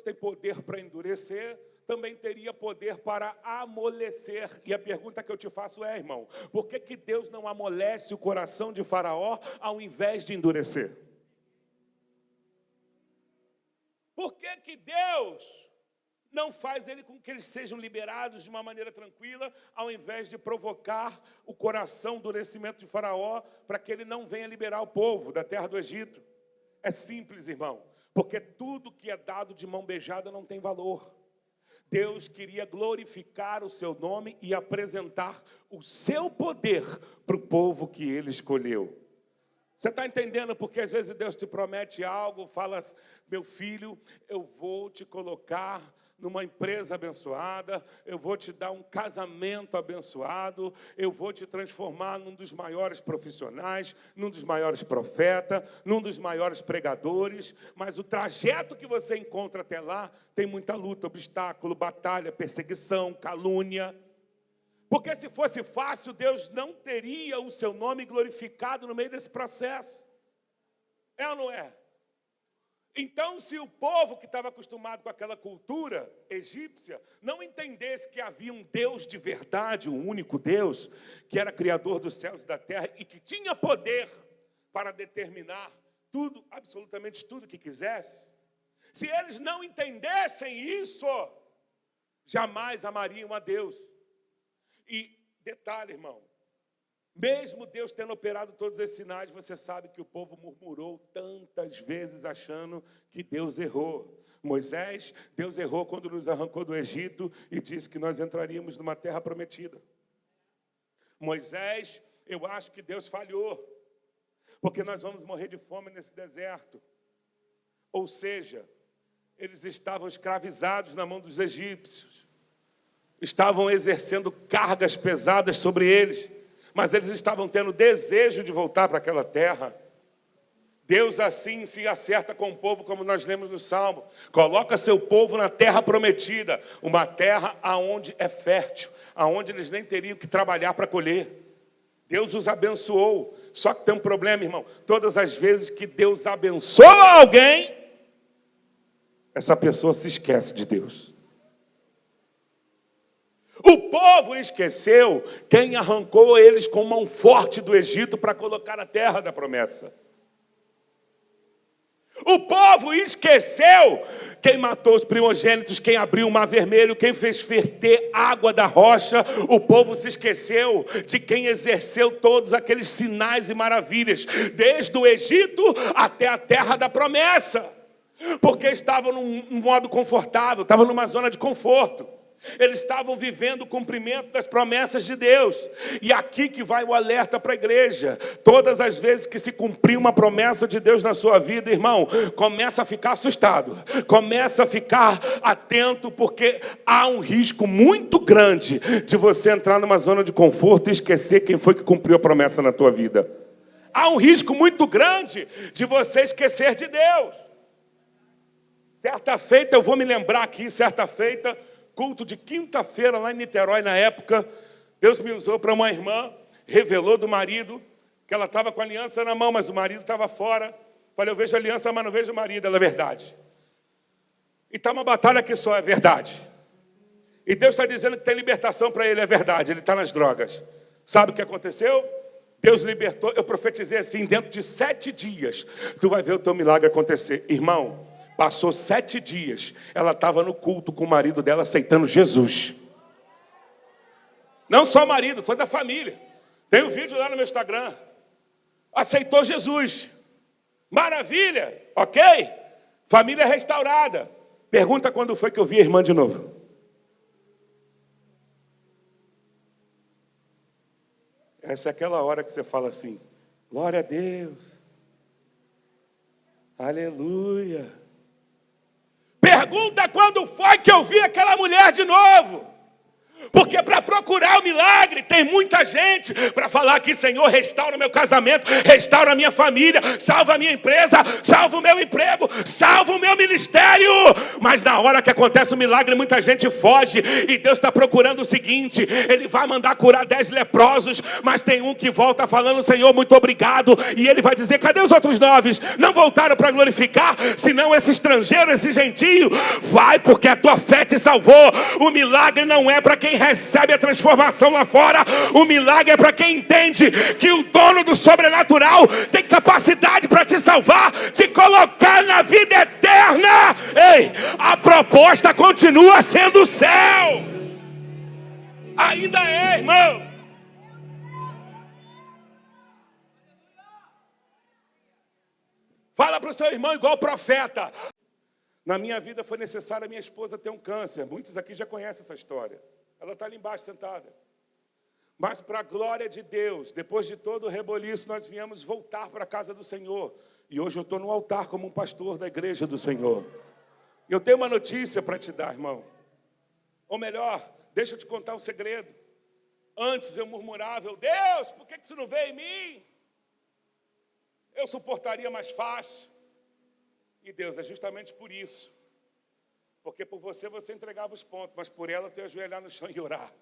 Deus tem poder para endurecer, também teria poder para amolecer. E a pergunta que eu te faço é, irmão, por que Deus não amolece o coração de Faraó ao invés de endurecer? Por que Deus não faz com que eles sejam liberados de uma maneira tranquila, ao invés de provocar o coração, o endurecimento de Faraó, para que ele não venha liberar o povo da terra do Egito? É simples, irmão, porque tudo que é dado de mão beijada não tem valor. Deus queria glorificar o seu nome e apresentar o seu poder para o povo que ele escolheu. Você está entendendo porque às vezes Deus te promete algo, fala, meu filho, eu vou te colocar numa empresa abençoada, eu vou te dar um casamento abençoado, eu vou te transformar num dos maiores profissionais, num dos maiores profetas, num dos maiores pregadores, mas o trajeto que você encontra até lá tem muita luta, obstáculo, batalha, perseguição, calúnia. Porque se fosse fácil, Deus não teria o seu nome glorificado no meio desse processo. É ou não é? Então, se o povo que estava acostumado com aquela cultura egípcia não entendesse que havia um Deus de verdade, um único Deus, que era criador dos céus e da terra e que tinha poder para determinar tudo, absolutamente tudo que quisesse, se eles não entendessem isso, jamais amariam a Deus. E detalhe, irmão, mesmo Deus tendo operado todos esses sinais, você sabe que o povo murmurou tantas vezes achando que Deus errou. Moisés, Deus errou quando nos arrancou do Egito e disse que nós entraríamos numa terra prometida. Moisés, eu acho que Deus falhou, porque nós vamos morrer de fome nesse deserto. Ou seja, eles estavam escravizados na mão dos egípcios, estavam exercendo cargas pesadas sobre eles, mas eles estavam tendo desejo de voltar para aquela terra. Deus assim se acerta com o povo, como nós lemos no Salmo. Coloca seu povo na terra prometida, uma terra aonde é fértil, aonde eles nem teriam que trabalhar para colher. Deus os abençoou. Só que tem um problema, irmão. Todas as vezes que Deus abençoa alguém, essa pessoa se esquece de Deus. O povo esqueceu quem arrancou eles com mão forte do Egito para colocar na terra da promessa. O povo esqueceu quem matou os primogênitos, quem abriu o mar vermelho, quem fez ferver água da rocha. O povo se esqueceu de quem exerceu todos aqueles sinais e maravilhas, desde o Egito até a terra da promessa. Porque estavam num modo confortável, estavam numa zona de conforto. Eles estavam vivendo o cumprimento das promessas de Deus. E aqui que vai o alerta para a igreja. Todas as vezes que se cumprir uma promessa de Deus na sua vida, irmão, começa a ficar assustado, começa a ficar atento, porque há um risco muito grande de você entrar numa zona de conforto e esquecer quem foi que cumpriu a promessa na tua vida. Há um risco muito grande de você esquecer de Deus. Certa feita, eu vou me lembrar aqui, certa feita, culto de quinta-feira lá em Niterói, na época, Deus me usou para uma irmã, revelou do marido, que ela estava com a aliança na mão, mas o marido estava fora. Falei, eu vejo a aliança, mas não vejo o marido. Ela, é verdade. E está uma batalha que só é verdade. E Deus está dizendo que tem libertação para ele, é verdade, ele está nas drogas. Sabe o que aconteceu? Deus libertou, eu profetizei assim, dentro de 7 dias, tu vai ver o teu milagre acontecer. Irmão, passou 7 dias, ela estava no culto com o marido dela, aceitando Jesus. Não só o marido, toda a família. Tem um vídeo lá no meu Instagram. Aceitou Jesus. Maravilha, ok? Família restaurada. Pergunta quando foi que eu vi a irmã de novo. Essa é aquela hora que você fala assim, glória a Deus. Aleluia. Pergunta quando foi que eu vi aquela mulher de novo. Porque para procurar o milagre, tem muita gente para falar aqui: Senhor, restaura meu casamento, restaura a minha família, salva a minha empresa, salva o meu emprego, salva o meu ministério. Mas na hora que acontece o milagre, muita gente foge. E Deus está procurando o seguinte: Ele vai mandar curar 10 leprosos, mas tem um que volta falando: Senhor, muito obrigado. E Ele vai dizer: cadê os outros 9? Não voltaram para glorificar? Senão esse estrangeiro, esse gentio. Vai, porque a tua fé te salvou. O milagre não é para quem recebe a transformação lá fora. O milagre é para quem entende que o dono do sobrenatural tem capacidade para te salvar, te colocar na vida eterna. Ei, a proposta continua sendo o céu. Ainda é, irmão. Fala para o seu irmão igual profeta: na minha vida foi necessário a minha esposa ter um câncer. Muitos aqui já conhecem essa história. Ela está ali embaixo sentada. Mas para a glória de Deus, depois de todo o reboliço, nós viemos voltar para a casa do Senhor. E hoje eu estou no altar como um pastor da igreja do Senhor. Eu tenho uma notícia para te dar, irmão. Ou melhor, deixa eu te contar um segredo. Antes eu murmurava: Deus, por que isso não veio em mim? Eu suportaria mais fácil. E Deus, é justamente por isso. Porque por você entregava os pontos, mas por ela eu tenho que ajoelhar no chão e orar.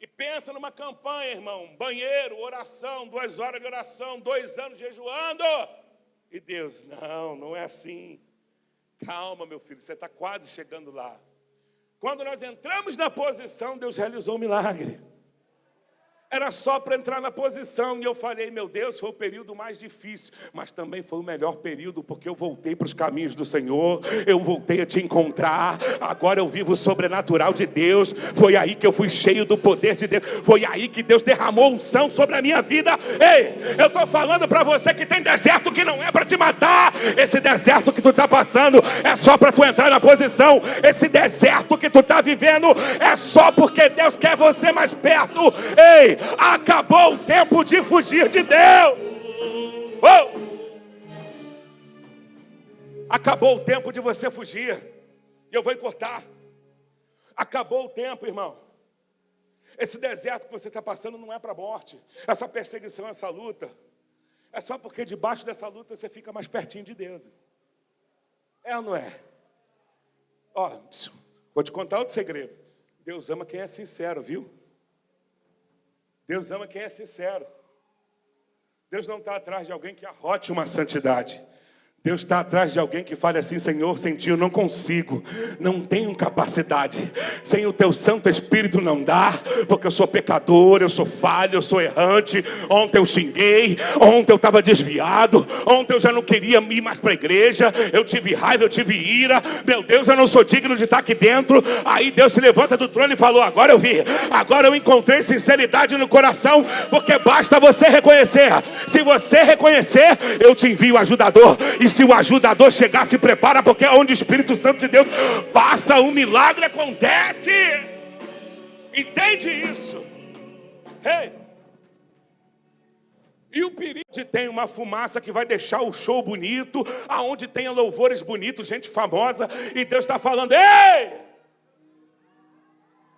E pensa numa campanha, irmão: banheiro, oração, 2 horas de oração, 2 anos jejuando. E Deus: não é assim. Calma, meu filho, você está quase chegando lá. Quando nós entramos na posição, Deus realizou um milagre. Era só para entrar na posição. E eu falei: meu Deus, foi o período mais difícil, mas também foi o melhor período, porque eu voltei para os caminhos do Senhor. Eu voltei a te encontrar. Agora eu vivo o sobrenatural de Deus. Foi aí que eu fui cheio do poder de Deus. Foi aí que Deus derramou unção sobre a minha vida. Ei, eu estou falando para você que tem deserto que não é para te matar. Esse deserto que tu está passando é só para tu entrar na posição. Esse deserto que tu está vivendo é só porque Deus quer você mais perto. Ei, acabou o tempo de fugir de Deus. Acabou o tempo de você fugir. E eu vou encurtar. Acabou o tempo, irmão. Esse deserto que você está passando não é para a morte. Essa perseguição, essa luta, é só porque debaixo dessa luta você fica mais pertinho de Deus. É ou não é? Ó, vou te contar outro segredo. Deus ama quem é sincero, viu? Deus ama quem é sincero. Deus não está atrás de alguém que arrote uma santidade. Deus está atrás de alguém que fale assim: Senhor, sem ti eu não consigo, não tenho capacidade, sem o teu Santo Espírito não dá, porque eu sou pecador, eu sou falho, eu sou errante. Ontem eu xinguei, ontem eu estava desviado, ontem eu já não queria ir mais para a igreja, eu tive raiva, eu tive ira, meu Deus, eu não sou digno de estar aqui dentro. Aí Deus se levanta do trono e falou: agora eu vi, agora eu encontrei sinceridade no coração, porque basta você reconhecer. Se você reconhecer, eu te envio o ajudador. E se o ajudador chegar, se prepara, porque onde o Espírito Santo de Deus passa, um milagre acontece. Entende isso? Hey. E o perigo de ter uma fumaça que vai deixar o show bonito, aonde tenha louvores bonitos, gente famosa, e Deus está falando: ei!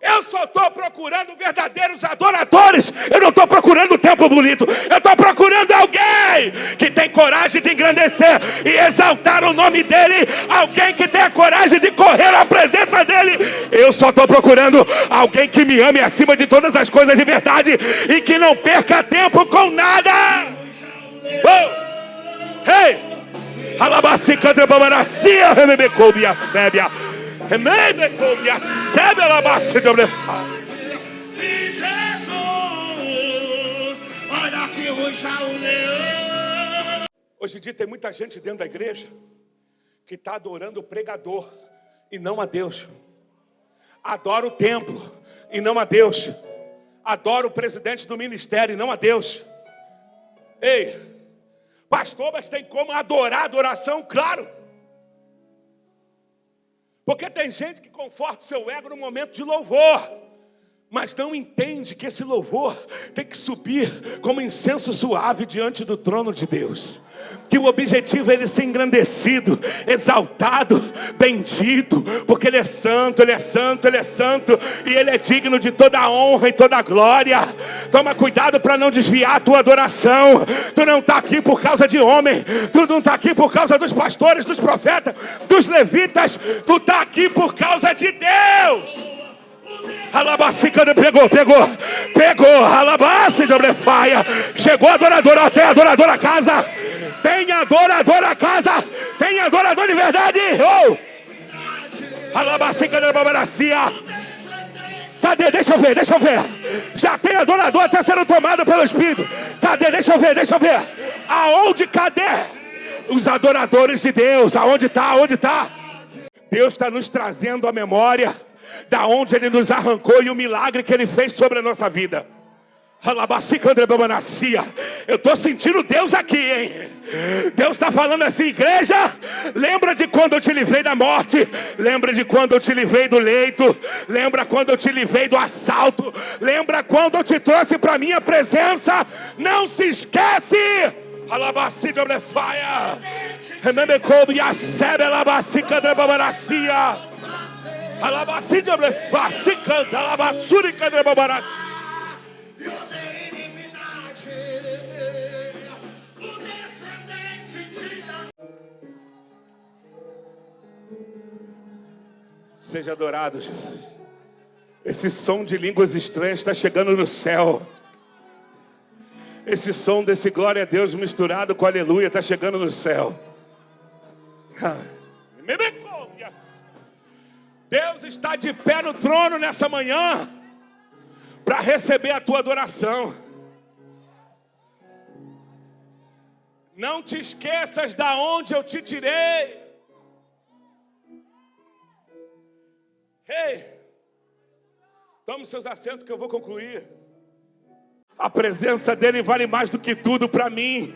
Eu só estou procurando verdadeiros adoradores. Eu não estou procurando um templo bonito. Eu estou procurando alguém que tem coragem de engrandecer e exaltar o nome dele. Alguém que tem a coragem de correr à presença dele. Eu só estou procurando alguém que me ame acima de todas as coisas de verdade e que não perca tempo com nada. Hey! Alabacicandra babaracia, remebecou-me a sébia. Hoje em dia tem muita gente dentro da igreja que está adorando o pregador e não a Deus. Adora o templo e não a Deus. Adora o presidente do ministério e não a Deus. Ei, pastor, mas tem como adorar a adoração? Claro. Porque tem gente que conforta o seu ego no momento de louvor, mas não entende que esse louvor tem que subir como incenso suave diante do trono de Deus. que o objetivo é ele ser engrandecido, exaltado, bendito, porque ele é santo, ele é santo, ele é santo, e ele é digno de toda a honra e toda a glória. Toma cuidado para não desviar a tua adoração. Tu não está aqui por causa de homem, tu não está aqui por causa dos pastores, dos profetas, dos levitas, tu está aqui por causa de Deus. Pegou, alabaste de obrefaia. Chegou a adoradora, tem adorador a casa. Tem adorador a casa. Tem adorador de verdade. Alabaste de obrefaia. Cadê? Deixa eu ver. Já tem adorador até sendo tomado pelo Espírito. Cadê? Deixa eu ver. Aonde? Cadê? Os adoradores de Deus. Aonde está? Deus está nos trazendo a memória da onde Ele nos arrancou e o milagre que Ele fez sobre a nossa vida. Eu estou sentindo Deus aqui, hein? Deus está falando assim: igreja, lembra de quando eu te livrei da morte, lembra de quando eu te livrei do leito, lembra quando eu te livrei do assalto, lembra quando eu te trouxe para a minha presença. Não se esquece. Seja adorado, Jesus. Esse som de línguas estranhas está chegando no céu. Esse som desse glória a Deus misturado com aleluia está chegando no céu. Deus está de pé no trono nessa manhã para receber a tua adoração. Não te esqueças da onde eu te tirei. Ei, tome seus assentos que eu vou concluir. A presença dele vale mais do que tudo para mim.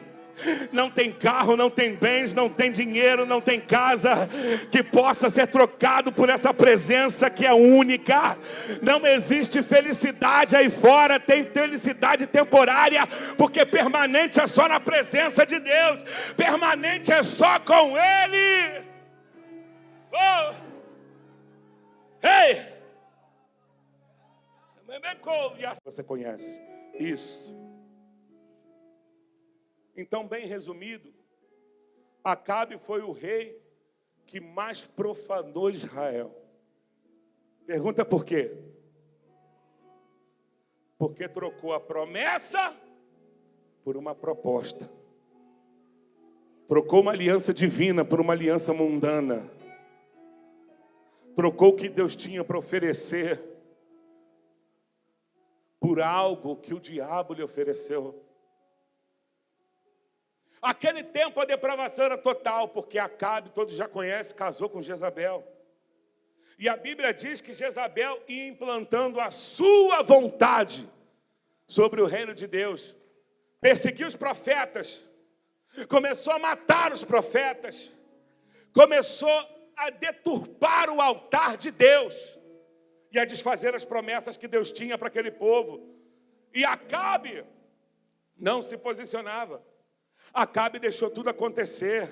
Não tem carro, não tem bens, não tem dinheiro, não tem casa que possa ser trocado por essa presença que é única. Não existe felicidade aí fora, tem felicidade temporária, porque permanente é só na presença de Deus, permanente é só com Ele. Oh! Ei! Você conhece isso? Então, bem resumido, Acabe foi o rei que mais profanou Israel. Pergunta por quê? Porque trocou a promessa por uma proposta. Trocou uma aliança divina por uma aliança mundana. Trocou o que Deus tinha para oferecer por algo que o diabo lhe ofereceu. Aquele tempo a depravação era total, porque Acabe, todos já conhecem, casou com Jezabel. E a Bíblia diz que Jezabel ia implantando a sua vontade sobre o reino de Deus. Perseguiu os profetas, começou a matar os profetas, começou a deturpar o altar de Deus e a desfazer as promessas que Deus tinha para aquele povo. E Acabe não se posicionava. Acabe deixou tudo acontecer,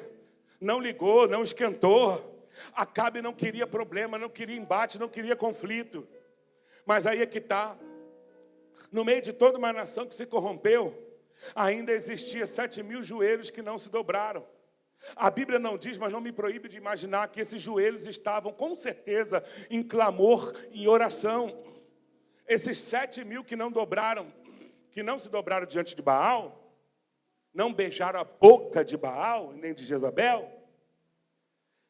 não ligou, não esquentou. Acabe não queria problema, não queria embate, não queria conflito. Mas aí é que está, no meio de toda uma nação que se corrompeu, ainda existia 7.000 joelhos que não se dobraram. A Bíblia não diz, mas não me proíbe de imaginar que esses joelhos estavam com certeza em clamor, em oração. Esses 7.000 que não dobraram, que não se dobraram diante de Baal, não beijaram a boca de Baal, nem de Jezabel,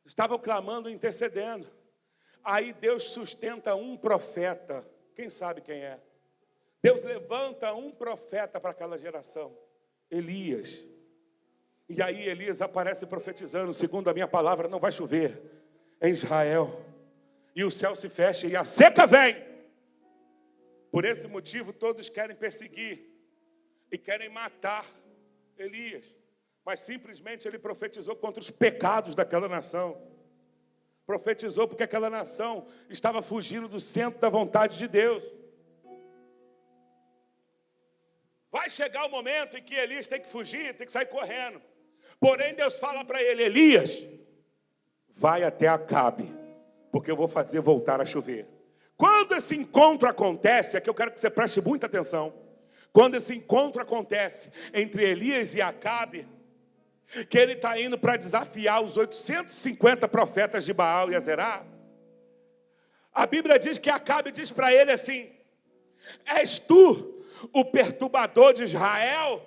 estavam clamando e intercedendo. Aí Deus sustenta um profeta, quem sabe quem é? Deus levanta um profeta para aquela geração, Elias. E aí Elias aparece profetizando: segundo a minha palavra, não vai chover em Israel, e o céu se fecha e a seca vem. Por esse motivo todos querem perseguir e querem matar Elias, mas simplesmente ele profetizou contra os pecados daquela nação. Profetizou porque aquela nação estava fugindo do centro da vontade de Deus. Vai chegar o momento em que Elias tem que fugir, tem que sair correndo. Porém, Deus fala para ele: Elias, vai até Acabe, porque eu vou fazer voltar a chover. Quando esse encontro acontece, é que eu quero que você preste muita atenção. Quando esse encontro acontece entre Elias e Acabe, que ele está indo para desafiar os 850 profetas de Baal e Azerá, a Bíblia diz que Acabe diz para ele assim: és tu o perturbador de Israel?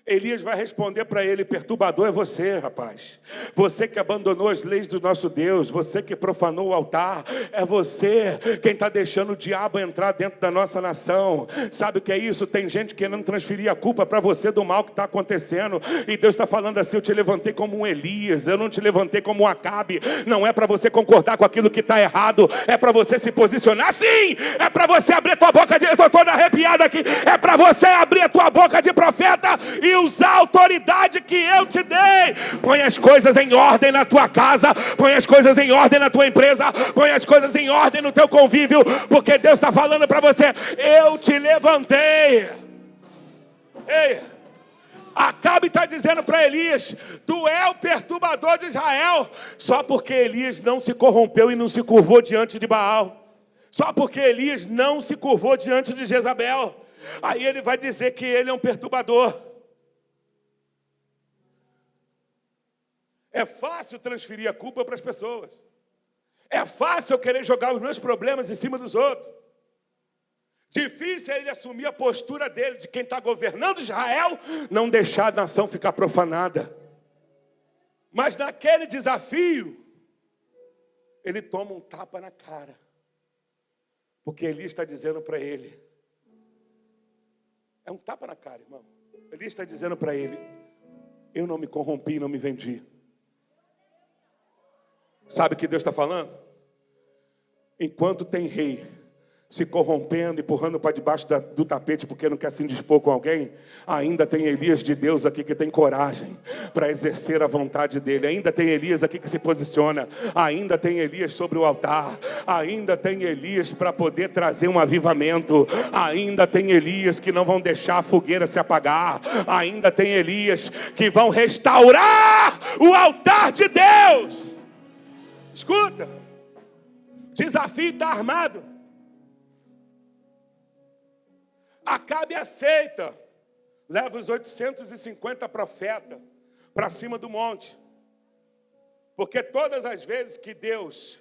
Elias vai responder para ele: perturbador é você, rapaz. Você que abandonou as leis do nosso Deus, você que profanou o altar, é você quem está deixando o diabo entrar dentro da nossa nação. Sabe o que é isso? Tem gente querendo transferir a culpa para você do mal que está acontecendo, e Deus está falando assim: eu te levantei como um Elias, eu não te levantei como um Acabe. Não é para você concordar com aquilo que está errado, é para você se posicionar. Sim, é para você abrir a tua boca de... Eu estou toda arrepiada aqui. É para você abrir a tua boca de profeta e usar a autoridade que eu te dei. Põe as coisas em ordem na tua casa, põe as coisas em ordem na tua empresa, põe as coisas em ordem no teu convívio, porque Deus está falando para você: eu te levantei. Ei, Acabe está dizendo para Elias: tu é o perturbador de Israel. Só porque Elias não se corrompeu e não se curvou diante de Baal, só porque Elias não se curvou diante de Jezabel, aí ele vai dizer que ele é um perturbador. É fácil transferir a culpa para as pessoas. É fácil eu querer jogar os meus problemas em cima dos outros. Difícil é ele assumir a postura dele, de quem está governando Israel, não deixar a nação ficar profanada. Mas naquele desafio, ele toma um tapa na cara. Porque Elias está dizendo para ele, é um tapa na cara, irmão. Elias está dizendo para ele: eu não me corrompi, não me vendi. Sabe o que Deus está falando? Enquanto tem rei se corrompendo, empurrando para debaixo do tapete porque não quer se indispor com alguém, ainda tem Elias de Deus aqui que tem coragem para exercer a vontade dele. Ainda tem Elias aqui que se posiciona. Ainda tem Elias sobre o altar. Ainda tem Elias para poder trazer um avivamento. Ainda tem Elias que não vão deixar a fogueira se apagar. Ainda tem Elias que vão restaurar o altar de Deus. Escuta, o desafio está armado. Acabe aceita, leva os 850 profetas para cima do monte, porque todas as vezes que Deus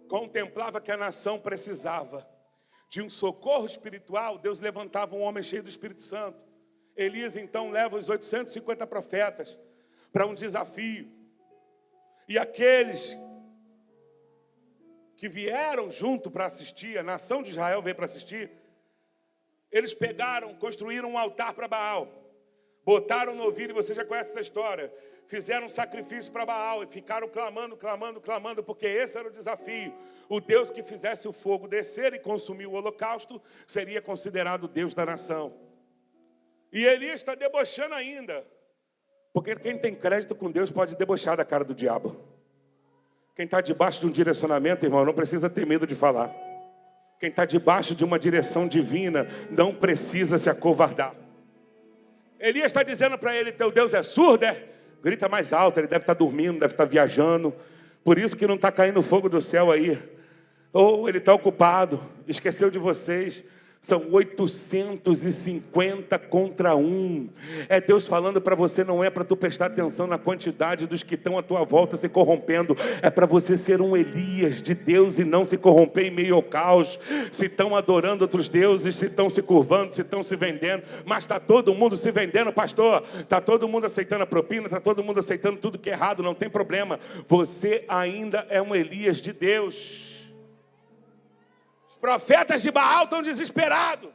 contemplava que a nação precisava de um socorro espiritual, Deus levantava um homem cheio do Espírito Santo. Elias então leva os 850 profetas para um desafio, e aqueles que vieram junto para assistir, a nação de Israel veio para assistir, eles pegaram, construíram um altar para Baal, botaram no ouvido, e você já conhece essa história, fizeram um sacrifício para Baal e ficaram clamando, porque esse era o desafio. O Deus que fizesse o fogo descer e consumir o holocausto seria considerado o Deus da nação. E Elias está debochando ainda, porque quem tem crédito com Deus pode debochar da cara do diabo. Quem está debaixo de um direcionamento, irmão, não precisa ter medo de falar. Quem está debaixo de uma direção divina não precisa se acovardar. Elias está dizendo para ele: teu Deus é surdo, é? Grita mais alto, ele deve estar dormindo, deve estar viajando. Por isso que não está caindo fogo do céu aí. Ou ele está ocupado, esqueceu de vocês. São 850 contra 1. É Deus falando para você, não é para tu prestar atenção na quantidade dos que estão à tua volta se corrompendo. É para você ser um Elias de Deus e não se corromper em meio ao caos. Se estão adorando outros deuses, se estão se curvando, se estão se vendendo. Mas está todo mundo se vendendo, pastor. Está todo mundo aceitando a propina, está todo mundo aceitando tudo que é errado, não tem problema. Você ainda é um Elias de Deus. Profetas de Baal estão desesperados.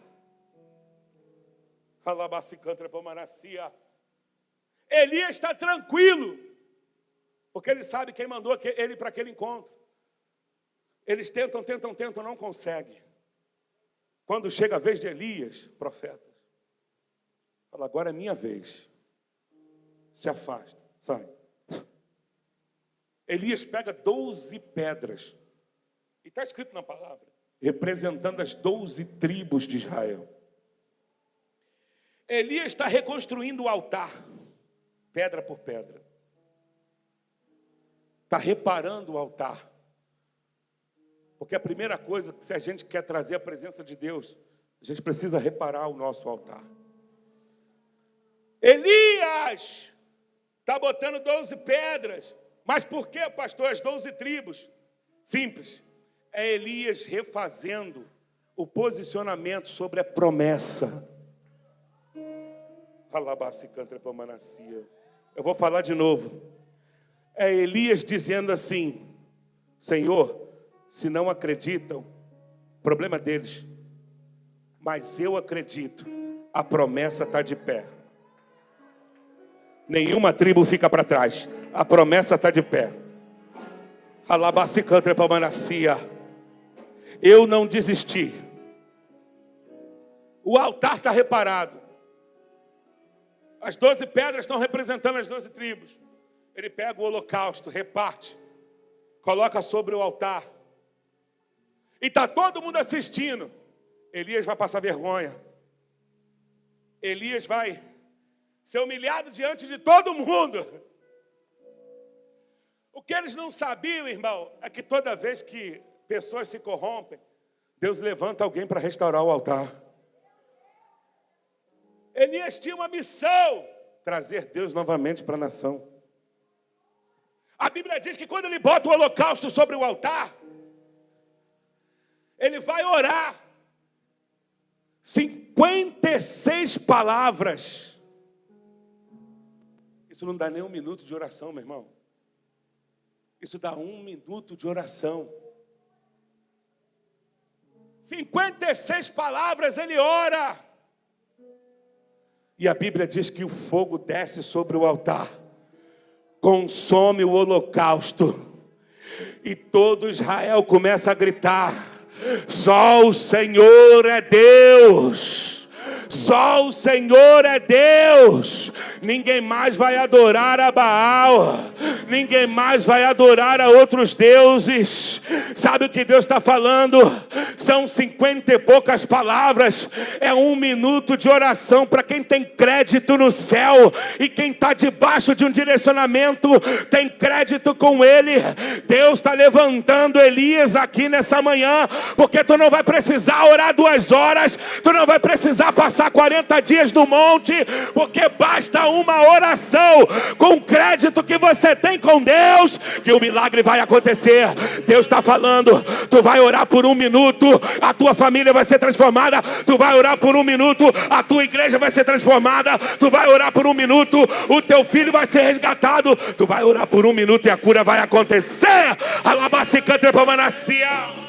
Elias está tranquilo, porque ele sabe quem mandou ele para aquele encontro. Eles tentam, não conseguem. Quando chega a vez de Elias, profetas, fala: agora é minha vez. Se afasta, sai. Elias pega 12 pedras, e está escrito na palavra, representando as 12 tribos de Israel. Elias está reconstruindo o altar. pedra por pedra. Está reparando o altar. Porque a primeira coisa que se a gente quer trazer a presença de Deus, a gente precisa reparar o nosso altar. Elias está botando 12 pedras. Mas por que, pastor, as 12 tribos? Simples. É Elias refazendo o posicionamento sobre a promessa. Eu vou falar de novo. É Elias dizendo assim: Senhor, se não acreditam, problema deles. Mas eu acredito, a promessa está de pé. Nenhuma tribo fica para trás. A promessa está de pé. Eu não desisti. O altar está reparado. As 12 pedras estão representando as 12 tribos. Ele pega o holocausto, reparte, coloca sobre o altar. E está todo mundo assistindo. Elias vai passar vergonha. Elias vai ser humilhado diante de todo mundo. O que eles não sabiam, irmão, é que toda vez que pessoas se corrompem, Deus levanta alguém para restaurar o altar. Elias tinha uma missão: trazer Deus novamente para a nação. A Bíblia diz que quando ele bota o holocausto sobre o altar, ele vai orar 56 palavras. Isso não dá nem 1 minuto de oração, meu irmão. Isso dá 1 minuto de oração. 56 palavras ele ora. E a Bíblia diz que o fogo desce sobre o altar, consome o holocausto. E todo Israel começa a gritar: só o Senhor é Deus. Só o Senhor é Deus. Ninguém mais vai adorar a Baal. Ninguém mais vai adorar a outros deuses. Sabe o que Deus está falando? São 50 e poucas palavras. É 1 minuto de oração para quem tem crédito no céu. E quem está debaixo de um direcionamento tem crédito com Ele. Deus está levantando Elias aqui nessa manhã, porque tu não vai precisar orar 2 horas. Tu não vai precisar passar 40 dias no monte, porque basta uma oração com crédito que você tem com Deus, que o milagre vai acontecer. Deus está falando: tu vai orar por 1 minuto, a tua família vai ser transformada. Tu vai orar por 1 minuto, a tua igreja vai ser transformada. Tu vai orar por 1 minuto, o teu filho vai ser resgatado. Tu vai orar por 1 minuto e a cura vai acontecer. Alabacicante para Manacia.